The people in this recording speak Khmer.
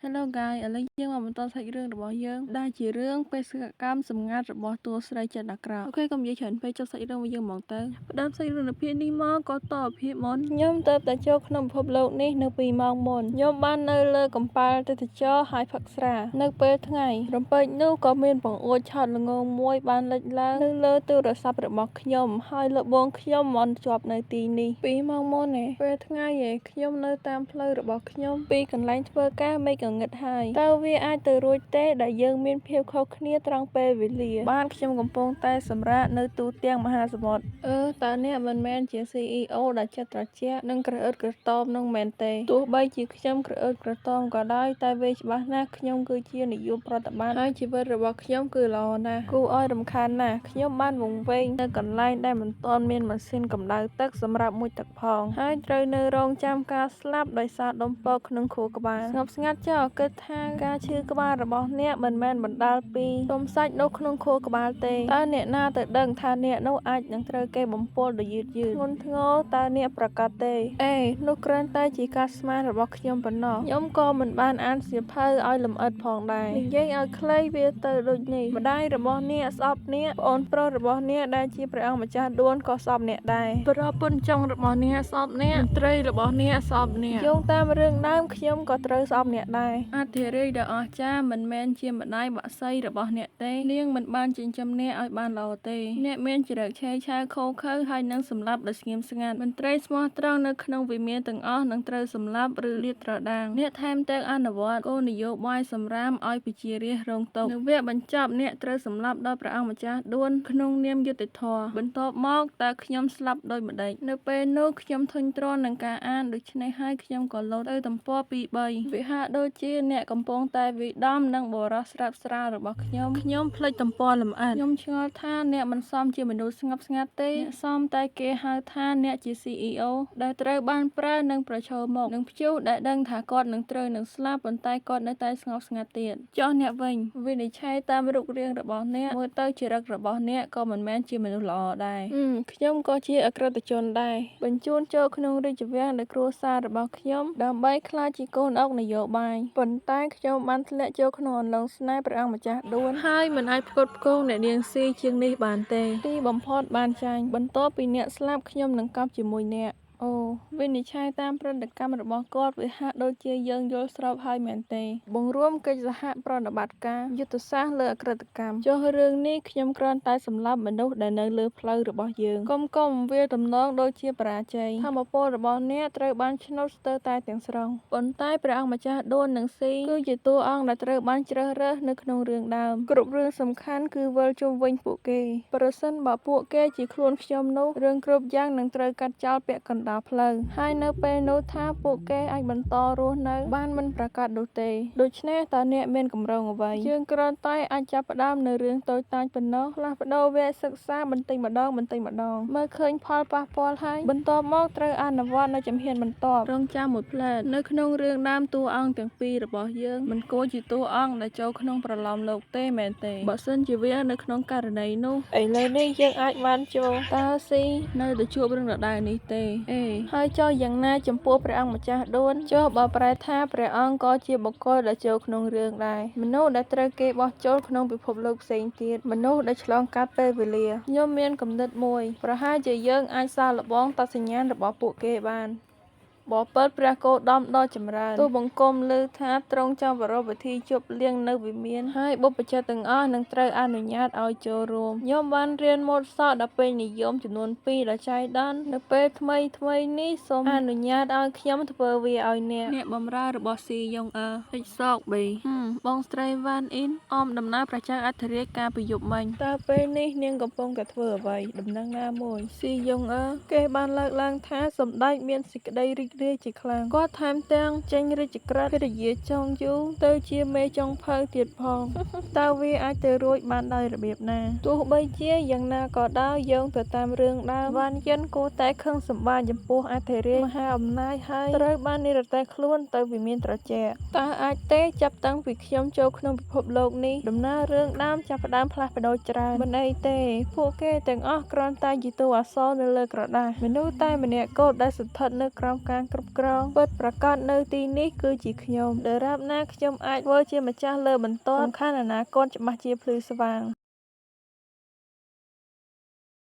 Hello guys ឥឡូវយើងមកបន្តសាច់រឿងរបស់យើងដែលជារឿងបេសកកម្មសម្ងាត់របស់តួស្រីចិនអាក្រក់អូខេកុំនិយាយច្រើនពេកចុះសាច់រឿងរបស់យើងមកទៅផ្ដើមសាច់រឿងនៅភាគនេះមកក៏តភាពមុនខ្ញុំទៅតែចូលក្នុងពិភពលោកនេះនៅ2ម៉ោងមុនខ្ញុំបាននៅលើកំប៉ាល់ទេសចរហើយផឹកស្រានៅពេលថ្ងៃរំពេចនោះក៏មានបង្អួចឆោតល្ងងមួយបានលេចឡើងនៅលើទូរស័ព្ទរបស់ខ្ញុំហើយលោកបងខ្ញុំមិនជាប់នៅទីនេះ2ម៉ោងមុនឯពេលថ្ងៃឯងខ្ញុំនៅតាមផ្លូវរបស់ខ្ញុំពីកន្លែងធ្វើការមេឃងឹតហើយតើវាអាចទៅរួចទេដែលយើងមានភាពខុសគ្នាត្រង់ពេលវេលាបានខ្ញុំកំពុងតែសម្រាកនៅទូទាំងមហាសមុទ្រតើអ្នកមិនមែនជា CEO ដែលចិត្តត្រជាក់និងក្រអឺតក្រទមនឹងមែនទេទោះបីជាខ្ញុំក្រអឺតក្រទមក៏ដោយតែវាច្បាស់ណាស់ខ្ញុំគឺជានាយកប្រតិបត្តិហើយជីវិតរបស់ខ្ញុំគឺល្អណាស់គួរឲ្យរំខានណាស់ខ្ញុំបានវង្វេងនៅកន្លែងដែលមិនទាន់មានម៉ាស៊ីនកម្ដៅទឹកសម្រាប់មុជទឹកផងហើយត្រូវនៅរងចាំការស្លាប់ដោយសារដុំពកក្នុងខួរក្បាលស្ងប់ស្ងាត់ចុះគិតថាការឈឺក្បាលរបស់អ្នកមិនមែនបណ្ដាលពីទុំសាច់នៅក្នុងខួរក្បាលទេតើអ្នកណាទៅដឹងថាអ្នកនោះអាចនឹងត្រូវគេបំពុលដោយយឺតធ្ងន់ធ្ងរតើអ្នកប្រកាសទេនោះគ្រាន់តែជាការស្មានរបស់ខ្ញុំប៉ុណ្ណោះខ្ញុំក៏មិនបានអានសៀវភៅឲ្យលម្អិតផងដែរនិយាយឲ្យខ្លីវាទៅដូចនេះម្ដាយរបស់អ្នកស្អប់អ្នកប្អូនប្រុសរបស់អ្នកដែលជាព្រះអង្គម្ចាស់ដួនក៏ស្អប់អ្នកដែរប្រពន្ធចុងរបស់អ្នកស្អប់អ្នកមន្ត្រីរបស់អ្នកស្អប់អ្នកយោងតាមរឿងដើមខ្ញុំក៏ត្រូវស្អប់អ្នកដែរអធិរាជដ៏អស្ចារ្យមិនមែនជាម្ដាយបក្សីរបស់អ្នកទេនាងមិនបានចិញ្ចឹមអ្នកឲ្យបានល្អទេអ្នកមានចរិតឆេវឆាវខូខើហើយនឹងសម្លាប់ដោយស្ងៀមស្ងាត់មន្ត្រីស្មោះត្រង់នៅក្នុងវិមានទាំងអស់នឹងត្រូវសម្លាប់ឬលាតត្រដាងអ្នកថែមទាំងអនុវត្តគោលនយោបាយសម្រាមឲ្យប្រជារាស្ត្ររងទុក្ខនៅវគ្គបញ្ចប់អ្នកត្រូវសម្លាប់ដោយព្រះអង្គម្ចាស់ដួនក្នុងនាមយុត្តិធម៌បន្ទាប់មកតើខ្ញុំស្លាប់ដោយម្ដេចនៅពេលនោះខ្ញុំធុញទ្រាន់នឹងការអានដូច្នេះហើយខ្ញុំក៏លោតទៅទំព័រ2 3វាហាក់ដូចជាអ្នកកំពុងតែវិដំនឹងបរិសស្រាប់ស្រាលរបស់ខ្ញុំភ្លេចទំព័រលម្អិតខ្ញុំឆ្ងល់ថាអ្នកមិនសមជាមនុស្សស្ងប់ស្ងាត់ទេអ្នកសមតែគេហៅថាអ្នកជា CEO ដែលត្រូវបានប្រើនិងប្រឈមមុខនឹងព្យុះដែលដឹងថាគាត់នឹងត្រូវនឹងស្លាប់ប៉ុន្តែគាត់នៅតែស្ងប់ស្ងាត់ទៀតចុះអ្នកវិញវិនិច្ឆ័យតាមរូបរាងរបស់អ្នកមើលទៅចរិតរបស់អ្នកក៏មិនមែនជាមនុស្សល្អដែរខ្ញុំក៏ជាអក្រិតជនដែរបញ្ជូនចូលក្នុងរាជវាំងដោយគ្រួសាររបស់ខ្ញុំដើម្បីក្លាយជាកូនអុកនយោបាយប៉ុន្តែខ្ញុំបានធ្លាក់ចូលក្នុងអន្លង់ស្នេហ៍ព្រះអង្គម្ចាស់ដួនហើយមិនអាចផ្គត់ផ្គង់អ្នកនាងស៊ីជាងនេះបានទេទីបំផុតបានចាញ់បន្ទាប់ពីអ្នកស្លាប់ខ្ញុំនឹងកប់ជាមួយអ្នកវិនិច្ឆ័យតាមប្រតិកម្មរបស់គាត់វាហាក់ដូចជាយើងយល់ស្របហើយមែនទេបង្រួមកិច្ចសហប្រតិបត្តិការយុទ្ធសាស្ត្រលើអក្រិតកម្មចុះរឿងនេះខ្ញុំគ្រាន់តែសម្លាប់មនុស្សដែលនៅលើផ្លូវរបស់យើងកុំវាទំនងដូចជាបរាជ័យធម្មពលរបស់អ្នកត្រូវបានឆ្នោតស្ទើរតែទាំងស្រុងប៉ុន្តែព្រះអង្គម្ចាស់ដួននិងស៊ីគឺជាតួអង្គដែលត្រូវបានជ្រើសរើសនៅក្នុងរឿងដើមគ្រប់រឿងសំខាន់គឺវិលជុំវិញពួកគេប្រសិនបើពួកគេជាខ្លួនខ្ញុំនោះរឿងគ្រប់យ៉ាងនឹងត្រូវកាត់ចោលពាក់កណ្ដាលផ្លូវហើយនៅពេលនោះថាពួកគេអាចបន្តរស់នៅបានមិនប្រកាសនោះទេដូច្នេះតើអ្នកមានកម្រងអ្វីយើងគ្រាន់តែអាចចាប់ផ្ដើមនៅរឿងតូចតាចប៉ុណ្ណោះផ្លាស់ប្ដូរវគ្គសិក្សាបន្តិចម្ដងមើលឃើញផលប៉ះពាល់ហើយបន្ទាប់មកត្រូវអនុវត្តនៅជំហានបន្ទាប់រងចាំមួយផ្លែតនៅក្នុងរឿងដើមតួអង្គទាំងពីររបស់យើងមិនគួរជាតួអង្គដែលចូលក្នុងប្រឡោមលោកទេមែនទេបើសិនជាវានៅក្នុងករណីនោះឥឡូវនេះយើងអាចបានចូលតើស៊ីនៅទៅជួបរឿងដដែលនេះទេហើយចុះយ៉ាងណាចំពោះព្រះអង្គម្ចាស់ដួនចុះបើប្រែថាព្រះអង្គក៏ជាបុគ្គលដែលចូលក្នុងរឿងដែរមនុស្សដែលត្រូវគេបោះចូលក្នុងពិភពលោកផ្សេងទៀតមនុស្សដែលឆ្លងកាត់ពេលវេលាខ្ញុំមានគំនិតមួយប្រហែលជាយើងអាចសាកល្បងតសញ្ញាណរបស់ពួកគេបានបបិទ្ធព្រះគោតមដ៏ចម្រើនទូបង្គំឮថាទ្រង់ចង់ប្រារព្ធពិធីជប់លៀងនៅវិមានហើយបុព្វជិតទាំងអស់នឹងត្រូវអនុញ្ញាតឲ្យចូលរួមខ្ញុំបានរៀនម៉ូតសក់ដ៏ពេញនិយមចំនួន2ដ៏ចៃដន្យនៅពេលថ្មីនេះសូមអនុញ្ញាតឲ្យខ្ញុំធ្វើវាឲ្យអ្នកបម្រើរបស់ស៊ីយ៉ុងហិចសកប៊ីបងស្រីវ៉ានអ៊ីនអមដំណើរប្រជាអធិរាជការពីយប់មិញតើពេលនេះនាងកំពុងតែធ្វើអ្វីដំណឹងណាមួយស៊ីយ៉ុងគេបានលើកឡើងថាសម្ដេចមានសេចក្តីរីករាយជាខ្លាំងគាត់ថែមទាំងចេញរាជក្រឹត្យកិត្តិយសចុងយូរទៅជាមេចុងភៅទៀតផងតើវាអាចទៅរួចបានដោយរបៀបណាទោះបីជាយ៉ាងណាក៏ដោយយោងទៅតាមរឿងដើមវ៉ានយិនគួរតែខឹងសម្បារចំពោះអធិរាជមហាអំណាចហើយត្រូវបាននិរទេសខ្លួនទៅវិមានត្រជាក់តើអាចទេចាប់តាំងពីខ្ញុំចូលក្នុងពិភពលោកនេះដំណើររឿងដើមចាប់ផ្ដើមផ្លាស់ប្ដូរច្រើនមិនអីទេពួកគេទាំងអស់គ្រាន់តែជាតួអក្សរនៅលើក្រដាសមនុស្សតែម្នាក់គត់ដែលស្ថិតនៅក្រោមការ គ្រប់គ្រងពិតប្រាកដនៅទីនេះគឺជាខ្ញុំដរាបណាខ្ញុំអាចធ្វើជាម្ចាស់លើបន្ទាត់សំខាន់អនាគតច្បាស់ជាភ្លឺស្វាង